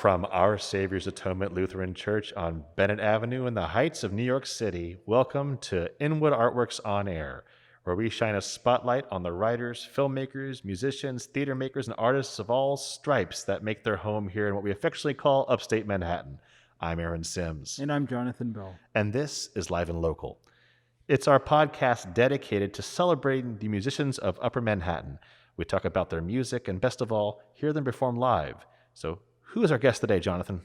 From Our Savior's Atonement Lutheran Church on Bennett Avenue in the Heights of New York City, welcome to Inwood Artworks On Air, where we shine a spotlight on the writers, filmmakers, musicians, theater makers, and artists of all stripes that make their home here in what we affectionately call Upstate Manhattan. I'm Aaron Sims. And I'm Jonathan Bell. And this is Live and Local. It's our podcast dedicated to celebrating the musicians of Upper Manhattan. We talk about their music and, best of all, hear them perform live. So, who is our guest today, Jonathan?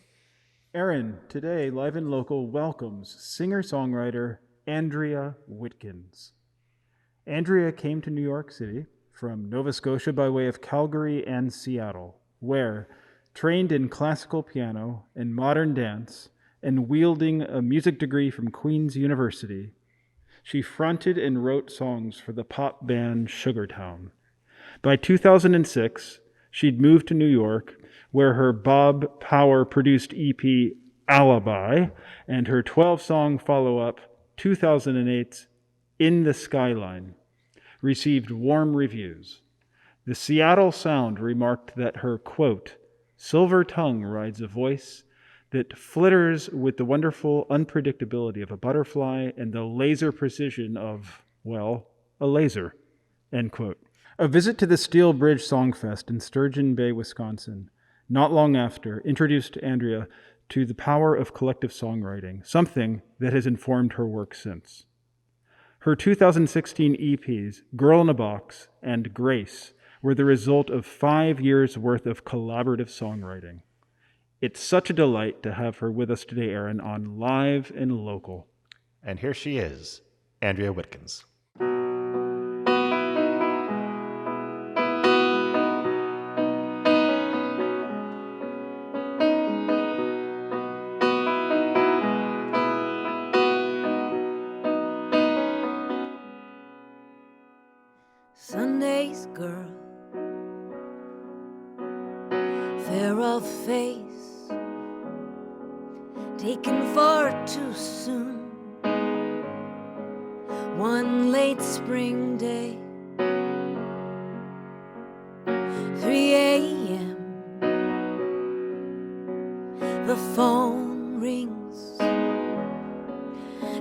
Aaron, today Live and Local welcomes singer-songwriter Andrea Wittgens. Andrea came to New York City from Nova Scotia by way of Calgary and Seattle, where, trained in classical piano and modern dance and wielding a music degree from Queen's University, she fronted and wrote songs for the pop band Sugartown. By 2006, she'd moved to New York, where her Bob Power-produced EP, Alibi, and her 12-song follow-up, 2008's In The Skyline, received warm reviews. The Seattle Sound remarked that her, quote, silver tongue rides a voice that flitters with the wonderful unpredictability of a butterfly and the laser precision of, well, a laser, end quote. A visit to the Steel Bridge Songfest in Sturgeon Bay, Wisconsin, not long after, introduced Andrea to the power of collective songwriting, something that has informed her work since. Her 2016 EPs, Girl in a Box and Grace, were the result of 5 years' worth of collaborative songwriting. It's such a delight to have her with us today, Aaron, on Live and Local. And here she is, Andrea Wittgens. Sunday's girl, fair of face, taken far too soon. One late spring day, 3 a.m. The phone rings.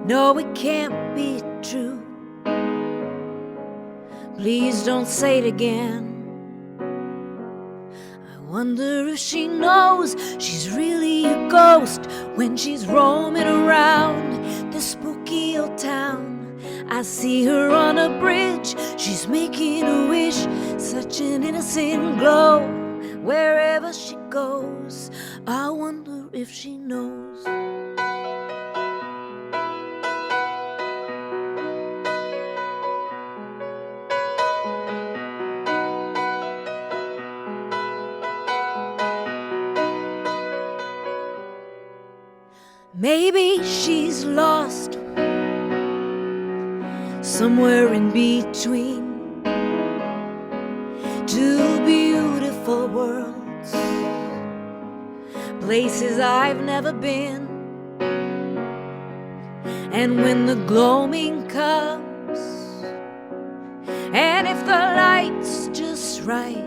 No, it can't be true. Please don't say it again. I wonder if she knows she's really a ghost when she's roaming around this spooky old town. I see her on a bridge, she's making a wish, such an innocent glow. Wherever she goes, I wonder if she knows. Maybe she's lost somewhere in between two beautiful worlds, places I've never been. And when the gloaming comes, and if the light's just right,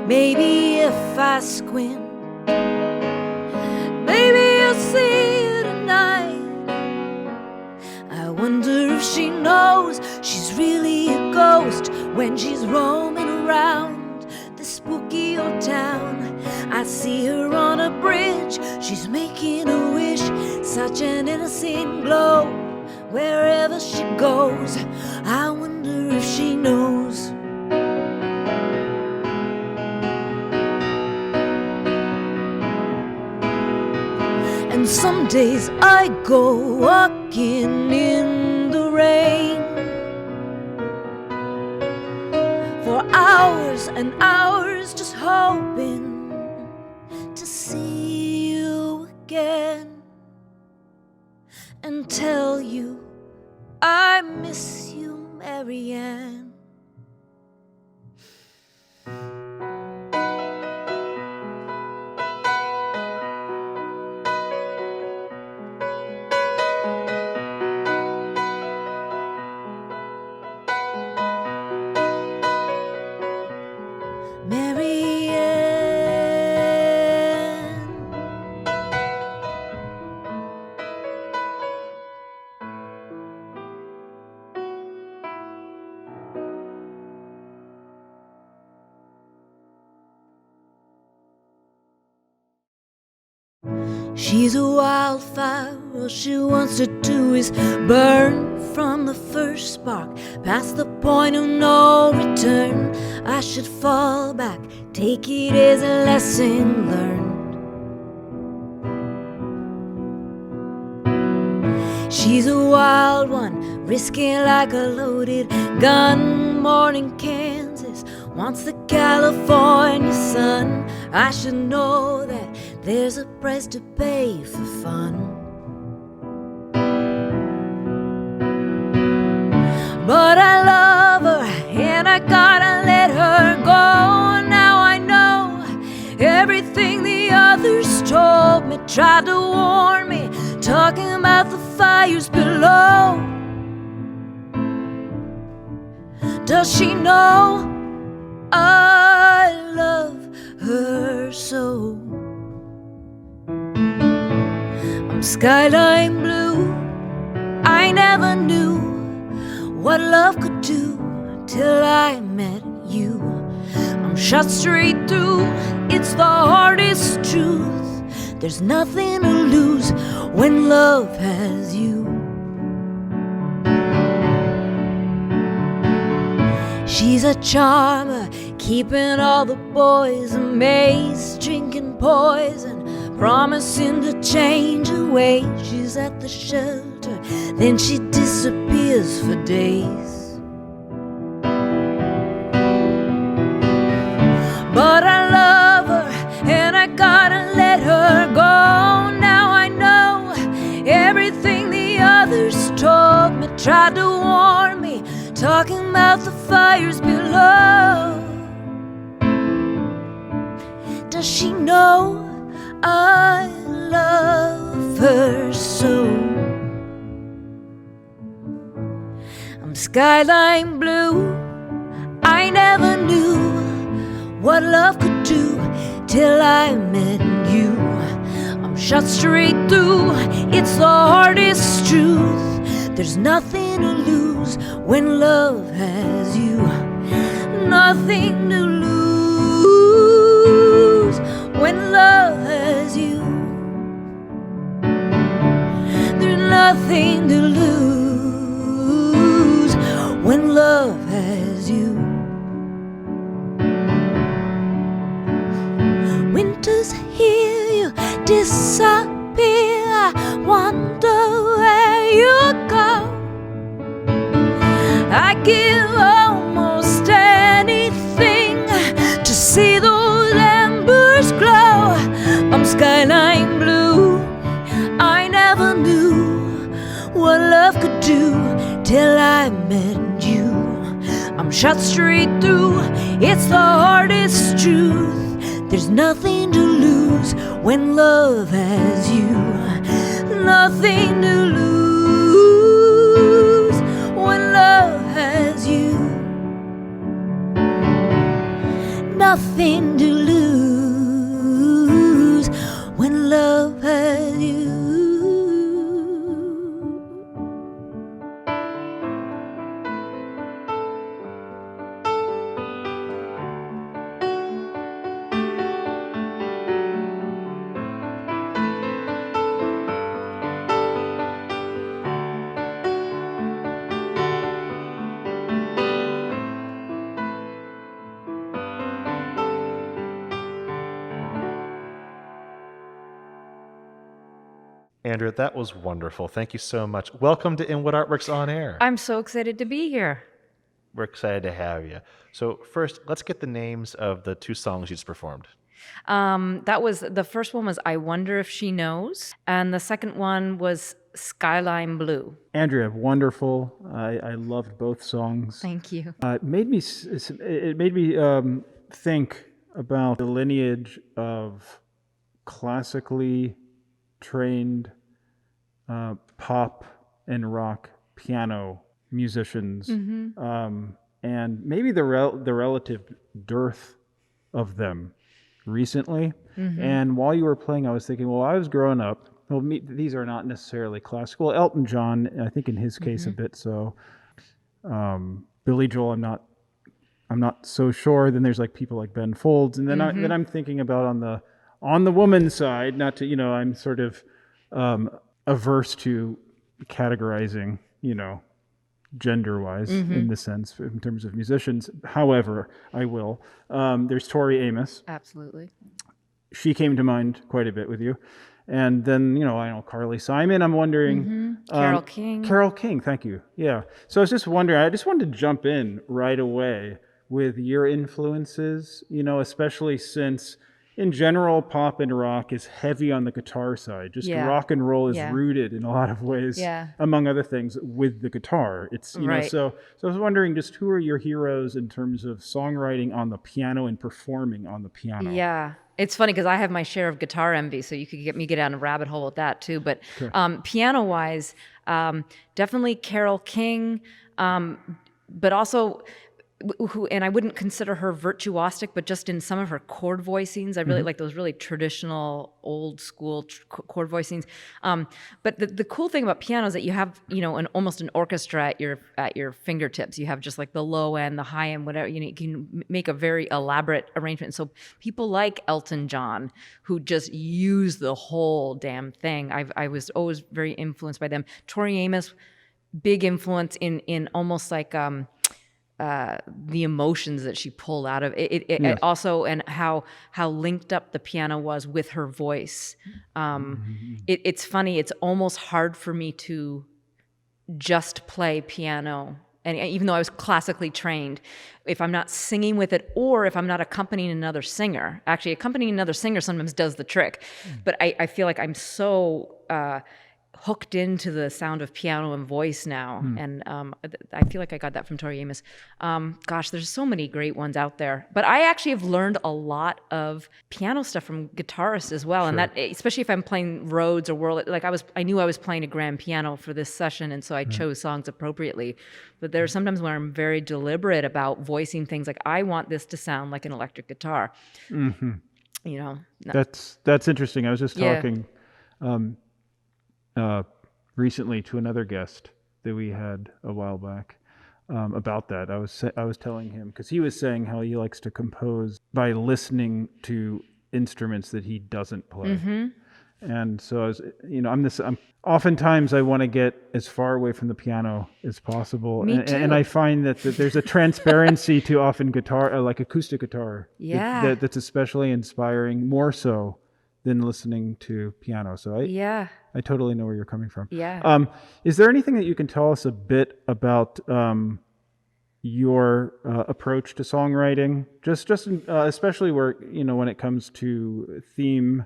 maybe if I squint, maybe I'll see you tonight. I wonder if she knows she's really a ghost when she's roaming around this spooky old town. I see her on a bridge, she's making a wish, such an innocent glow. Wherever she goes, I wonder if she knows. And some days I go walking in the rain for hours and hours, just hoping to see you again and tell you I miss you, Marianne. Marianne. She's a wildfire, all she wants to do is burn from the first spark, past the point of no return. I should fall back, take it as a lesson learned. She's a wild one, risking like a loaded gun. Born in Kansas, wants the California sun. I should know that there's a price to pay for fun. But I love her, and I gotta let her go. Now I know everything the others told me, tried to warn me, talking about the fires below. Does she know I love her so? I'm skyline blue. I never knew what love could do till I met you. I'm shot straight through, it's the hardest truth. There's nothing to lose when love has you. She's a charmer, keeping all the boys amazed, drinking poison, promising to change her ways. She's at the shelter, then she disappears for days. But I love her, and I gotta let her go. Now I know everything the others told me, tried to warn me, talking about the fires below. Does she know I love her so? I'm skyline blue. I never knew what love could do till I met you. I'm shot straight through, it's the hardest truth. There's nothing to lose when love has you. Nothing to lose when love has you. There's nothing to lose when love has you. Winter's here, you disappear. I wonder where you go. I give almost anything to see those embers glow. I'm skyline blue. I never knew what love could do till I met you. I'm shot straight through, it's the hardest truth. There's nothing to lose when love has you. Nothing to lose when love has you. Nothing to lose when love has you. Andrea, that was wonderful. Thank you so much. Welcome to Inwood Artworks On Air. I'm so excited to be here. We're excited to have you. So first, let's get the names of the two songs you just performed. That was the first one was I Wonder If She Knows, and the second one was Skyline Blue. Andrea, wonderful. I loved both songs. Thank you. It made me think about the lineage of classically trained pop and rock piano musicians, and maybe the relative dearth of them recently. And while you were playing, I was thinking, well, I was growing up. Well, these are not necessarily classical. Elton John, I think in his case a bit so. Billy Joel, I'm not so sure. Then there's like people like Ben Folds, and then I'm thinking about on the woman's side, not to, I'm sort of averse to categorizing, gender-wise in the sense, in terms of musicians. However, I will. There's Tori Amos. Absolutely. She came to mind quite a bit with you. And then, I know Carly Simon, I'm wondering. Carole King. Carole King, thank you. Yeah. So I was just wondering, I just wanted to jump in right away with your influences, especially since in general, pop and rock is heavy on the guitar side. Just rock and roll is rooted in a lot of ways, among other things, with the guitar. It's, so I was wondering just who are your heroes in terms of songwriting on the piano and performing on the piano? Yeah. It's funny because I have my share of guitar envy, so you could get down a rabbit hole with that too. But piano-wise, definitely Carole King, but also who, and I wouldn't consider her virtuosic, but just in some of her chord voicings, I really like those really traditional, old school chord voicings. But the cool thing about piano is that you have, almost an orchestra at your fingertips. You have just like the low end, the high end, whatever. You can make a very elaborate arrangement. So people like Elton John, who just use the whole damn thing. I was always very influenced by them. Tori Amos, big influence in almost like the emotions that she pulled out of it, also, and how linked up the piano was with her voice. It's funny, it's almost hard for me to just play piano, and even though I was classically trained, if I'm not singing with it or if I'm not accompanying another singer. Actually, accompanying another singer sometimes does the trick, but I feel like I'm so hooked into the sound of piano and voice now. And I feel like I got that from Tori Amos. Gosh, there's so many great ones out there. But I actually have learned a lot of piano stuff from guitarists as well. Sure. And that, especially if I'm playing Rhodes or World, like I knew I was playing a grand piano for this session, and so I chose songs appropriately. But there are sometimes where I'm very deliberate about voicing things like, I want this to sound like an electric guitar. That's interesting. I was just talking recently to another guest that we had a while back about that. I was telling him, because he was saying how he likes to compose by listening to instruments that he doesn't play. And so I was, I'm oftentimes I want to get as far away from the piano as possible. Me too. And I find that there's a transparency to often guitar, like acoustic guitar, that's especially inspiring, more so than listening to piano. So I totally know where you're coming from. Is there anything that you can tell us a bit about your approach to songwriting? Just especially where, when it comes to theme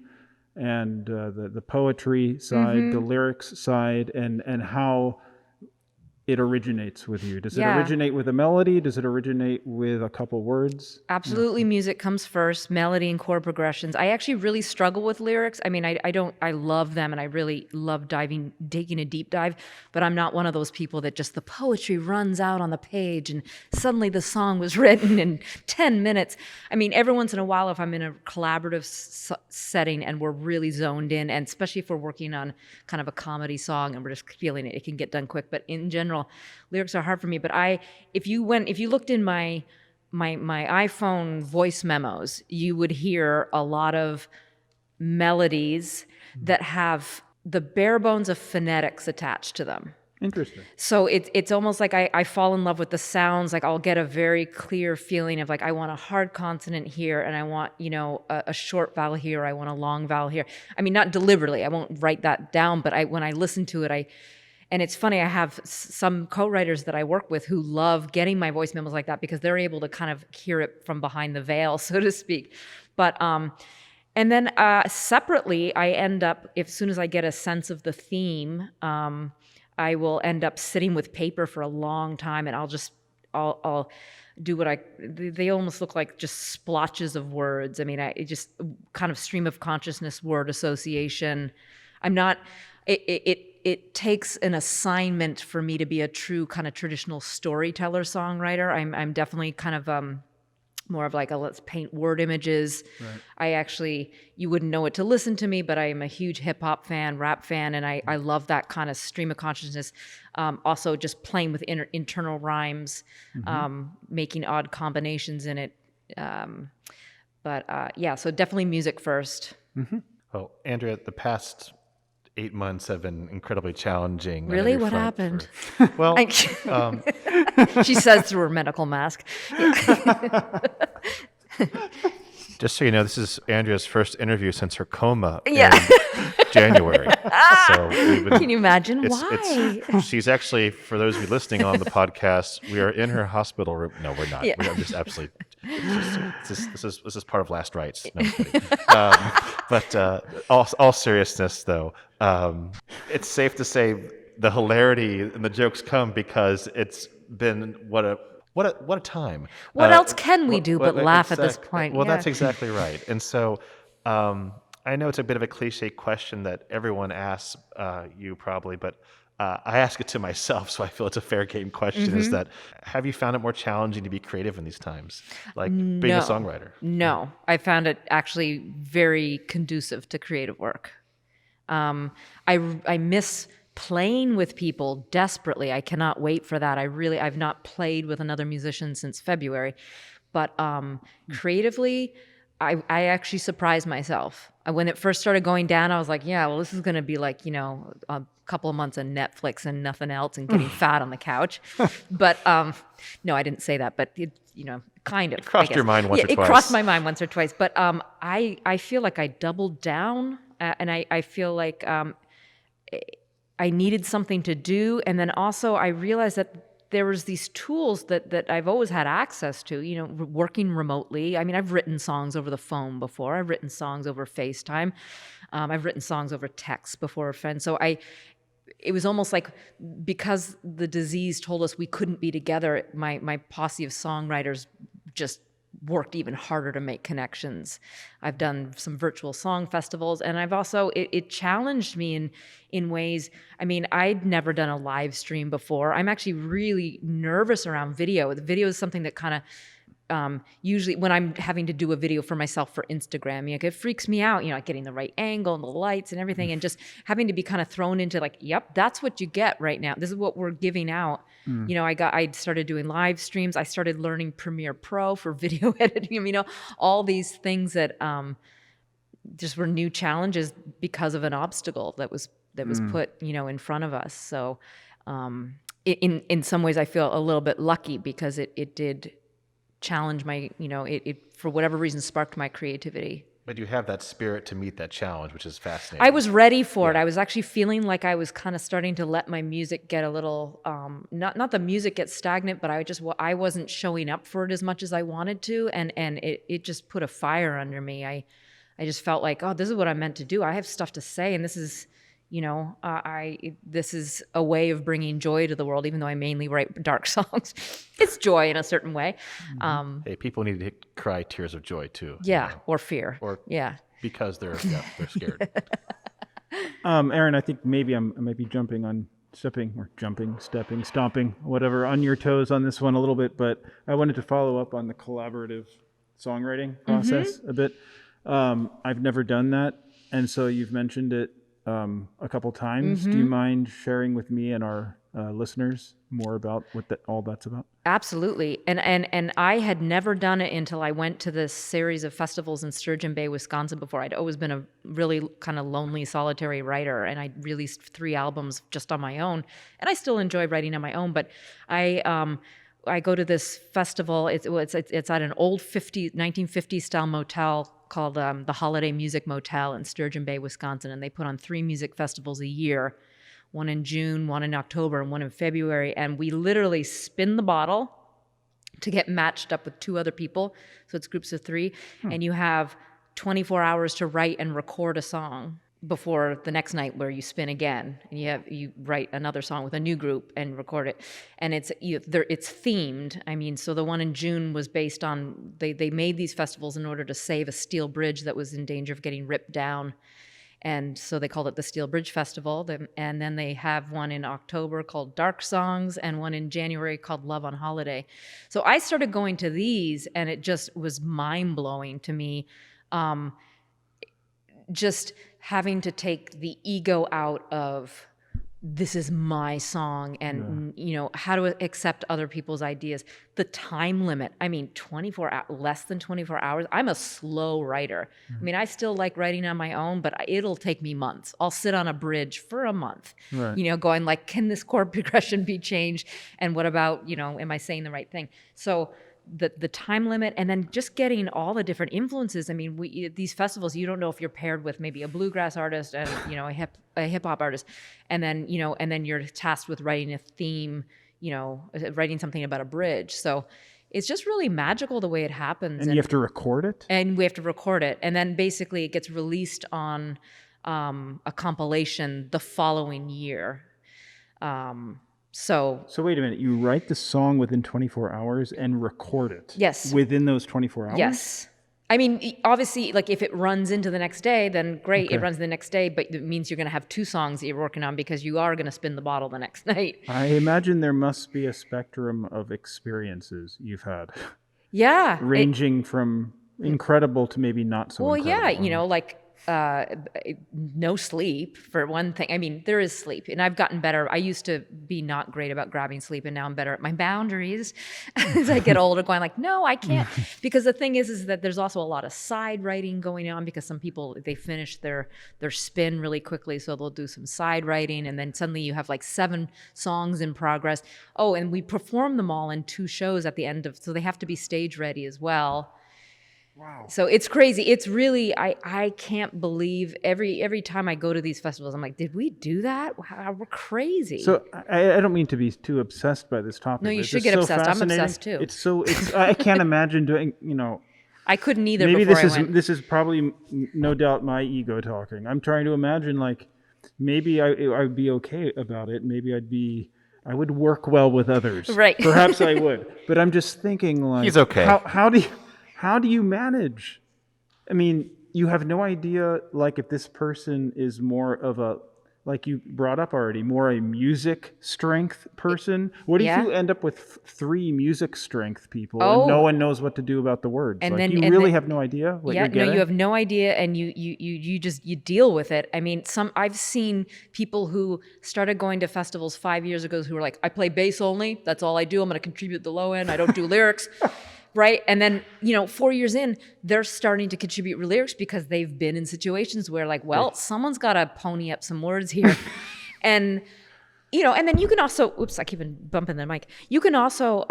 and the poetry side, the lyrics side, and how it originates with you. Does it originate with a melody? Does it originate with a couple words? Absolutely. Music comes first, melody and chord progressions. I actually really struggle with lyrics. I mean, I love them, and I really love taking a deep dive, but I'm not one of those people that just the poetry runs out on the page and suddenly the song was written in 10 minutes. I mean, every once in a while, if I'm in a collaborative setting and we're really zoned in, and especially if we're working on kind of a comedy song and we're just feeling it can get done quick. But in general, lyrics are hard for me. But if you looked in my iPhone voice memos, you would hear a lot of melodies that have the bare bones of phonetics attached to them. Interesting. So it's almost like I fall in love with the sounds. Like I'll get a very clear feeling of like, I want a hard consonant here, and I want, a short vowel here, or I want a long vowel here. I mean, not deliberately, I won't write that down, but when I listen to it, and it's funny, I have some co-writers that I work with who love getting my voice memos like that because they're able to kind of hear it from behind the veil, so to speak. But and then separately, I end up, as soon as I get a sense of the theme, I will end up sitting with paper for a long time, and I'll do they almost look like just splotches of words. I mean, it just kind of stream of consciousness, word association. I'm not, it takes an assignment for me to be a true kind of traditional storyteller songwriter. I'm definitely kind of more of like let's paint word images. Right. You wouldn't know it to listen to me, but I am a huge hip hop fan, rap fan, and I love that kind of stream of consciousness. Also just playing with internal rhymes, making odd combinations in it. So definitely music first. Well, Andrea, the past 8 months have been incredibly challenging. on Really? every What front happened? well, She says through her medical mask. just so you know, this is Andrea's first interview since her coma Yeah. in January. So we've been, Can you imagine it's, why? she's actually, for those of you listening on the podcast, we are in her hospital room. No, we're not. Yeah. We're just absolutely. This is part of last rites. No, I'm kidding. But all seriousness, though, it's safe to say the hilarity and the jokes come because it's been what a time. What else can we do but laugh at this point? Well, Yeah. that's exactly right. And so I know it's a bit of a cliche question that everyone asks you probably, but I ask it to myself, so I feel it's a fair game question, is that have you found it more challenging to be creative in these times, like being a songwriter? No, I found it actually very conducive to creative work. I miss playing with people desperately. I cannot wait for that. I've not played with another musician since February, but creatively, I actually surprised myself. When it first started going down, I was like, yeah, well, this is going to be like, a couple of months of Netflix and nothing else and getting fat on the couch. But no, I didn't say that, but it, kind of. It crossed your mind once or twice. It crossed my mind once or twice. But I feel like I doubled down and I feel like I needed something to do. And then also I realized that there was these tools that I've always had access to, working remotely. I mean, I've written songs over the phone before. I've written songs over FaceTime. I've written songs over text before with friends. So it was almost like because the disease told us we couldn't be together, my posse of songwriters just worked even harder to make connections. I've done some virtual song festivals, and I've also it challenged me in ways. I mean, I'd never done a live stream before. I'm actually really nervous around video. The video is something that kind of usually when I'm having to do a video for myself for Instagram, it freaks me out, getting the right angle and the lights and everything, and just having to be kind of thrown into like, yep, that's what you get right now. This is what we're giving out. I started doing live streams. I started learning Premiere Pro for video editing, all these things that just were new challenges because of an obstacle that was put, in front of us. So in some ways I feel a little bit lucky because it did challenge my, it for whatever reason sparked my creativity. But you have that spirit to meet that challenge, which is fascinating. I was ready for it. I was actually feeling like I was kind of starting to let my music get a little, not the music get stagnant, but I wasn't showing up for it as much as I wanted to. And it just put a fire under me. I just felt like, oh, this is what I'm meant to do. I have stuff to say. And this is, this is a way of bringing joy to the world, even though I mainly write dark songs. It's joy in a certain way. Hey, people need to cry tears of joy too. Yeah, or fear. Or because they're scared. Aaron, I think maybe I might be stepping, stomping, whatever, on your toes on this one a little bit, but I wanted to follow up on the collaborative songwriting process a bit. I've never done that, and so you've mentioned it a couple times. Do you mind sharing with me and our listeners more about what all that's about? Absolutely. And I had never done it until I went to this series of festivals in Sturgeon Bay, Wisconsin before. I'd always been a really kind of lonely, solitary writer, and I released 3 albums just on my own. And I still enjoy writing on my own, but I go to this festival. It's at an old 1950s style motel called the Holiday Music Motel in Sturgeon Bay, Wisconsin, and they put on 3 music festivals a year, one in June, one in October, and one in February, and we literally spin the bottle to get matched up with 2 other people, so it's groups of 3, and you have 24 hours to write and record a song before the next night where you spin again, and you write another song with a new group and record it, and it's themed. I mean, so the one in June was based on they made these festivals in order to save a steel bridge that was in danger of getting ripped down, and so they called it the Steel Bridge Festival. And then they have one in October called Dark Songs, and one in January called Love on Holiday. So I started going to these, and it just was mind blowing to me. Just having to take the ego out of this is my song, and how to accept other people's ideas. The time limit, I mean, less than 24 hours. I'm a slow writer. I mean, I still like writing on my own, but it'll take me months. I'll sit on a bridge for a month, going like, can this chord progression be changed? And what about, am I saying the right thing? So the time limit, and then just getting all the different influences. I mean, these festivals, you don't know if you're paired with maybe a bluegrass artist and a hip hop artist, and then you're tasked with writing a theme, writing something about a bridge. So it's just really magical the way it happens. And you have to record it. And we have to record it, and then basically it gets released on a compilation the following year. So wait a minute. You write the song within 24 hours and record it. Yes. Within those 24 hours? Yes. I mean, obviously, like if it runs into the next day, then great. Okay. It runs the next day, but it means you're going to have 2 songs that you're working on because you are going to spin the bottle the next night. I imagine there must be a spectrum of experiences you've had. Yeah. Ranging from incredible to maybe not so incredible. Yeah, like no sleep for one thing. I mean, there is sleep, and I've gotten better. I used to be not great about grabbing sleep, and now I'm better at my boundaries as I get older, going like, no, I can't. Because the thing is that there's also a lot of side writing going on, because some people, they finish their spin really quickly, so they'll do some side writing, and then suddenly you have like 7 songs in progress. Oh, and we perform them all in 2 shows at the end of, so they have to be stage ready as well. Wow. So it's crazy. It's really, I can't believe every time I go to these festivals, I'm like, did we do that? Wow, we're crazy. So I don't mean to be too obsessed by this topic. No, you should get obsessed. I'm obsessed too. I can't imagine doing, I couldn't either maybe before I went. This is probably no doubt my ego talking. I'm trying to imagine, like, maybe I'd be okay about it. Maybe I would work well with others. Right. Perhaps I would. But I'm just thinking, like, he's okay. How do you manage? I mean, you have no idea, like, if this person is more of a, like you brought up already, more a music strength person. What if you end up with 3 music strength people and no one knows what to do about the words? And like, then, you really have no idea what you're getting? No, you have no idea, and you just deal with it. I mean, I've seen people who started going to festivals 5 years ago who were like, I play bass only. That's all I do. I'm going to contribute the low end. I don't do lyrics. Right. And then, 4 years in, they're starting to contribute lyrics because they've been in situations where, like, well, someone's got to pony up some words here. And, and then you can also, I keep bumping the mic. You can also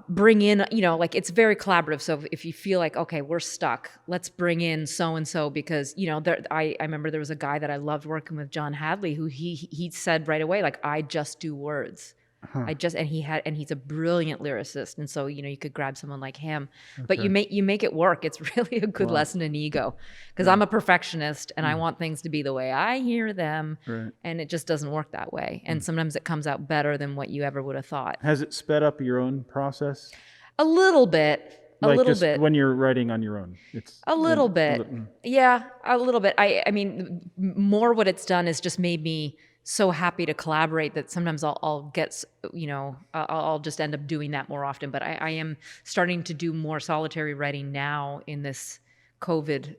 bring in, like, it's very collaborative. So if you feel like, okay, we're stuck, let's bring in so-and-so because, I remember there was a guy that I loved working with, John Hadley, who he said right away, like, I just do words. And he's a brilliant lyricist, and so you could grab someone like him, but you make it work. It's really a good lesson in ego, because I'm a perfectionist and I want things to be the way I hear them, and it just doesn't work that way. And sometimes it comes out better than what you ever would have thought. Has it sped up your own process? A little bit. A little bit. When you're writing on your own, it's a little bit. Yeah, a little bit. I mean, more what it's done is just made me so happy to collaborate that sometimes I'll get, I'll just end up doing that more often. But I am starting to do more solitary writing now in this COVID,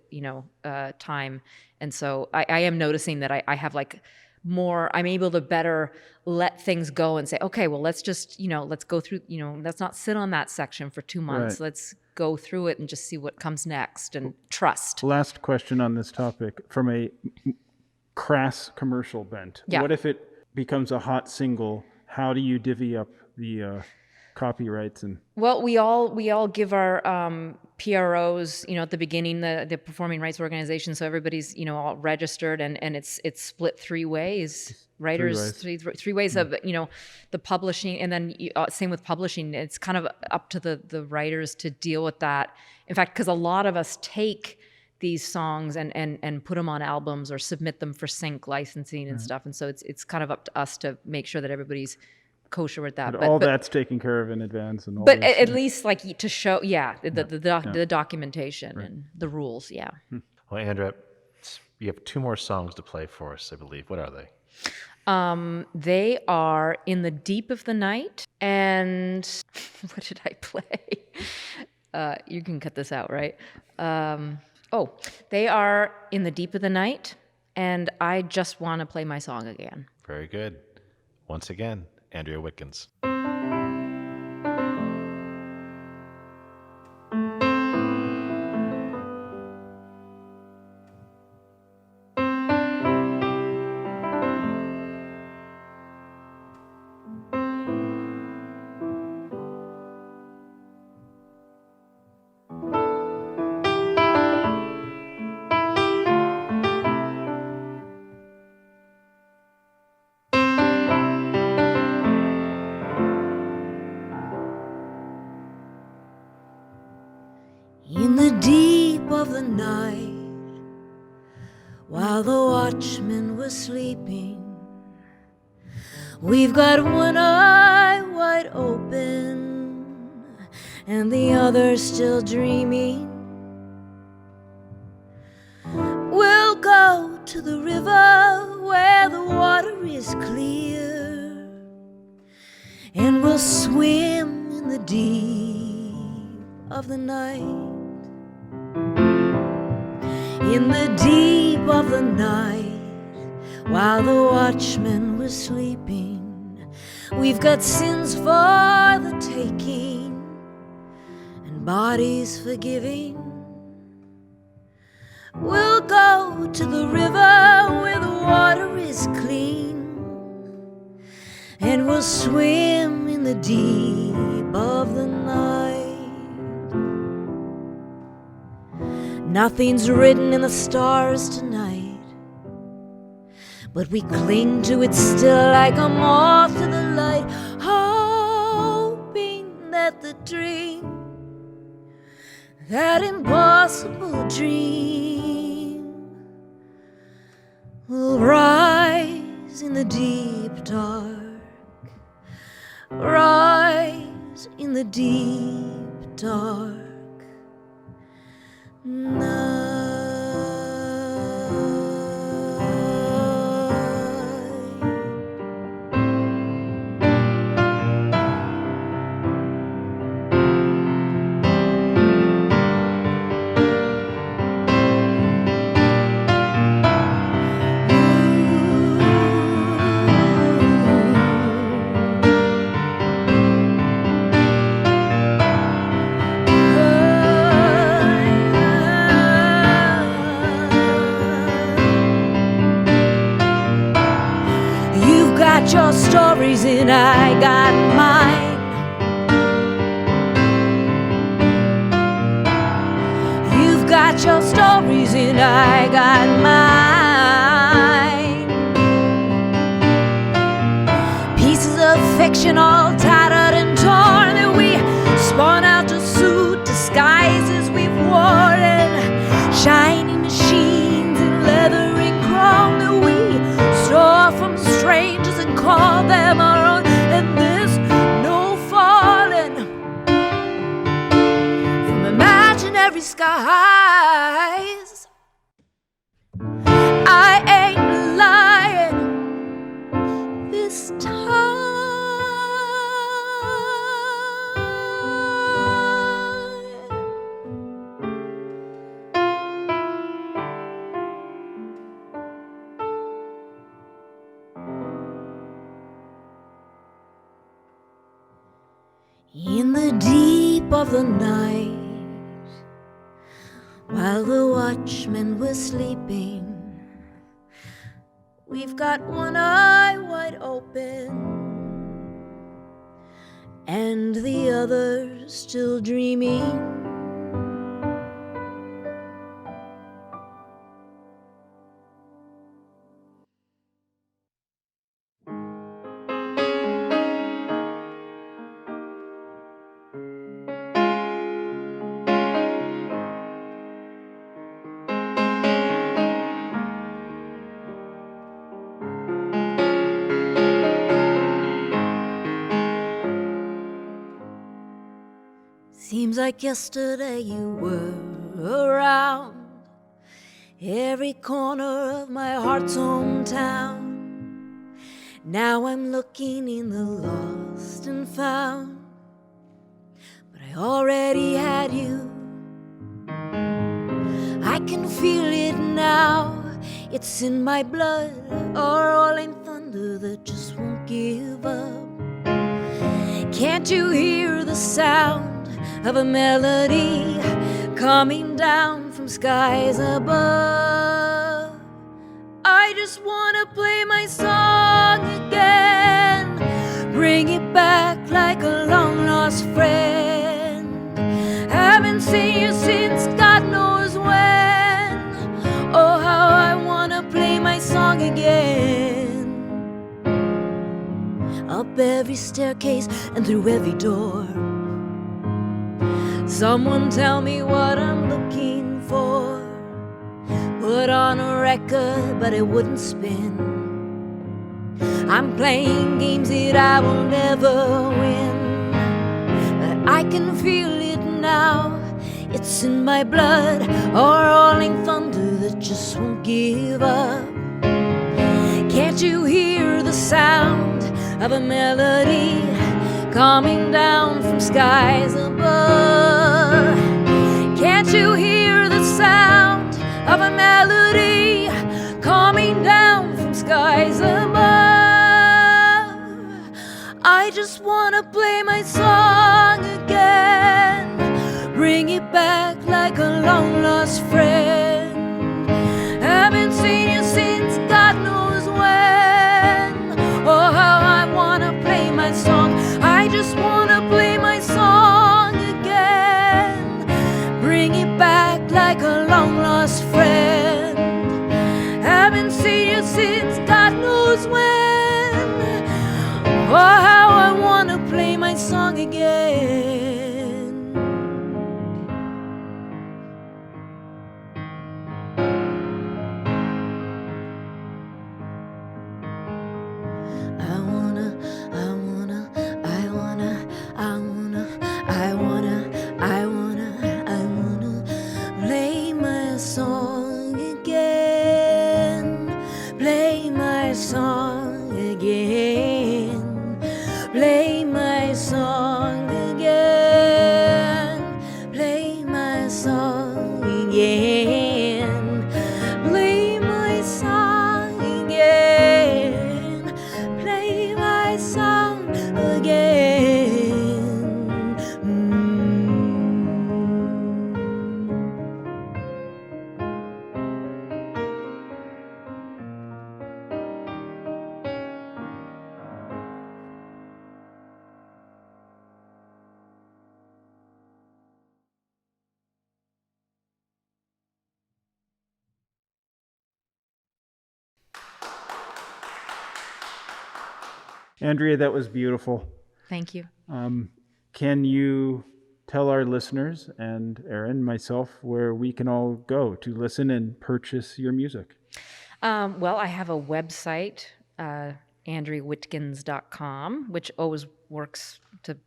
time. And so I am noticing that I have like more, I'm able to better let things go and say, okay, well, let's just, let's go through, let's not sit on that section for 2 months. Right. Let's go through it and just see what comes next and trust. Last question on this topic from a crass commercial bent. Yeah. What if it becomes a hot single? How do you divvy up the copyrights? And well, we all give our PROs, at the beginning, the performing rights organization, so everybody's all registered, and it's split 3 ways. Writers, three ways of the publishing, and then same with publishing. It's kind of up to the writers to deal with that. In fact, because a lot of us take these songs and put them on albums or submit them for sync licensing and stuff, and so it's kind of up to us to make sure that everybody's kosher with that. But that's taken care of in advance, and all. But at least like to show, the documentation and the rules, Well, Andrea, you have 2 more songs to play for us, I believe. What are they? They are In the Deep of the Night, and what did I play? You can cut this out, right? They are In the Deep of the Night, and I Just Want to Play My Song Again. Very good. Once again, Andrea Wittgens. In the deep of the night, while the watchmen were sleeping, we've got one eye wide open and the other still dreaming. We'll go to the river where the water is clear, and we'll swim in the deep of the night. In the deep of the night, while the watchmen were sleeping, we've got sins for the taking and bodies forgiving. We'll go to the river where the water is clean, and we'll swim in the deep of the night. Nothing's written in the stars tonight, but we cling to it still like a moth to the light, hoping that the dream, that impossible dream, will rise in the deep dark, rise in the deep dark night. Your stories and I got mine. You've got your stories and I got mine. Pieces of fiction all tattered and torn that we spun out to suit disguises we've worn, shiny machines and leather and chrome that we stole from strangers and call them our own. And there's no falling from imaginary skies. I ain't lying this time. In the deep of the night, while the watchmen were sleeping, we've got one eye wide open and the other still dreaming. Seems like yesterday you were around every corner of my heart's hometown. Now I'm looking in the lost and found, but I already had you. I can feel it now, it's in my blood, a rolling thunder that just won't give up. Can't you hear the sound of a melody coming down from skies above? I just wanna play my song again, bring it back like a long lost friend. Haven't seen you since God knows when. Oh, how I wanna play my song again. Up every staircase and through every door, someone tell me what I'm looking for. Put on a record, but it wouldn't spin. I'm playing games that I will never win, but I can feel it now. It's in my blood, a rolling thunder that just won't give up. Can't you hear the sound of a melody coming down from skies above? Can't you hear the sound of a melody coming down from skies above? I just wanna play my song again, bring it back like a long lost friend. Haven't seen you since God knows when. Oh, how I wanna play my song. I just wanna play my song again, bring it back like a long lost friend. Haven't seen you since God knows when. Oh, how I wanna play my song again. Play my song again, play my song again, play my song again, play my song again, play my song again, play my song again. Andrea, that was beautiful. Thank you. Can you tell our listeners and Aaron, myself, where we can all go to listen and purchase your music? Well, I have a website, andreawittgens.com, which always works to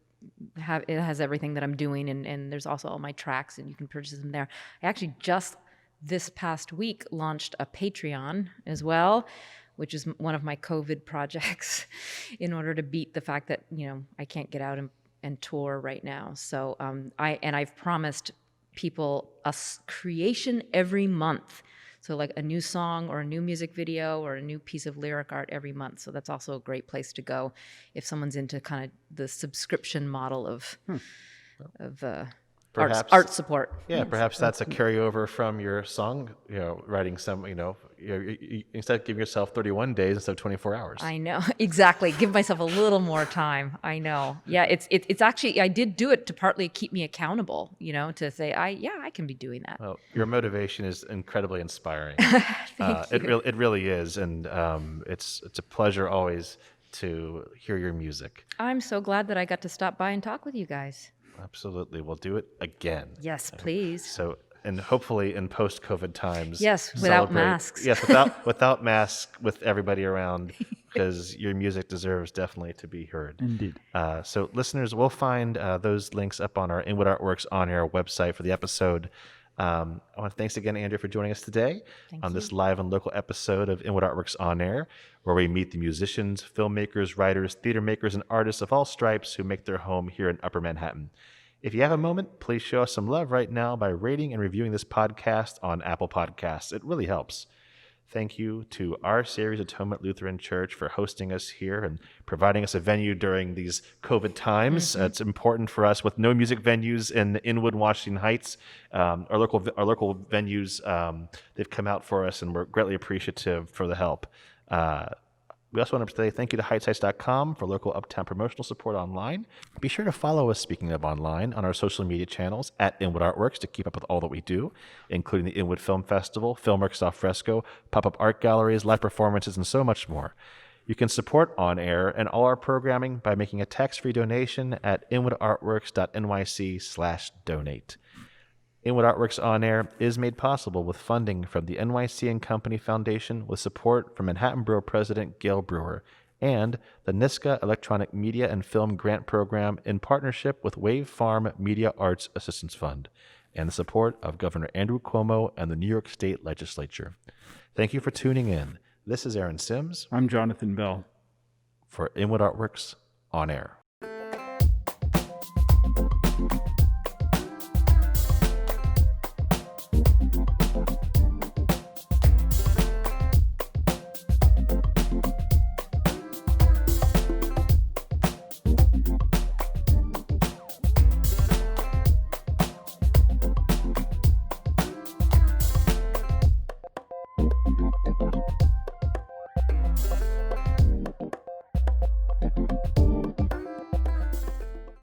have, it has everything that I'm doing, and there's also all my tracks, and you can purchase them there. I actually just this past week launched a Patreon as well, which is one of my COVID projects in order to beat the fact that, I can't get out and tour right now. So I've promised people a creation every month. So like a new song or a new music video or a new piece of lyric art every month. So that's also a great place to go if someone's into kind of the subscription model of art support. Yeah, yes. Perhaps that's a carryover from your song, writing some, you instead of giving yourself 31 days instead of 24 hours. I know, exactly. Give myself a little more time. I know. Yeah, it's actually, I did do it to partly keep me accountable, to say, I can be doing that. Well, your motivation is incredibly inspiring. Thank you. It really is. And it's a pleasure always to hear your music. I'm so glad that I got to stop by and talk with you guys. Absolutely. We'll do it again. Yes, please. So, and hopefully in post-COVID times. Yes, without masks. Yes, without masks, with everybody around, because your music deserves definitely to be heard. Indeed. So listeners, we'll find those links up on our Inwood Artworks On Air website for the episode. I want to thanks again, Andrea, for joining us today on this live and local episode of Inwood Artworks On Air, where we meet the musicians, filmmakers, writers, theater makers, and artists of all stripes who make their home here in Upper Manhattan. If you have a moment, please show us some love right now by rating and reviewing this podcast on Apple Podcasts. It really helps. Thank you to our series, Atonement Lutheran Church, for hosting us here and providing us a venue during these COVID times. It's important for us with no music venues in Inwood, Washington Heights. Our local venues, they've come out for us, and we're greatly appreciative for the help. We also want to say thank you to heightsheights.com for local Uptown promotional support online. Be sure to follow us, speaking of online, on our social media channels at Inwood Artworks to keep up with all that we do, including the Inwood Film Festival, Filmworks Al Fresco, pop-up art galleries, live performances, and so much more. You can support On Air and all our programming by making a tax-free donation at inwoodartworks.nyc/donate. Inwood Artworks On Air is made possible with funding from the NYC and Company Foundation with support from Manhattan Borough President Gail Brewer and the NYSCA Electronic Media and Film Grant Program in partnership with Wave Farm Media Arts Assistance Fund and the support of Governor Andrew Cuomo and the New York State Legislature. Thank you for tuning in. This is Aaron Sims. I'm Jonathan Bell. For Inwood Artworks On Air.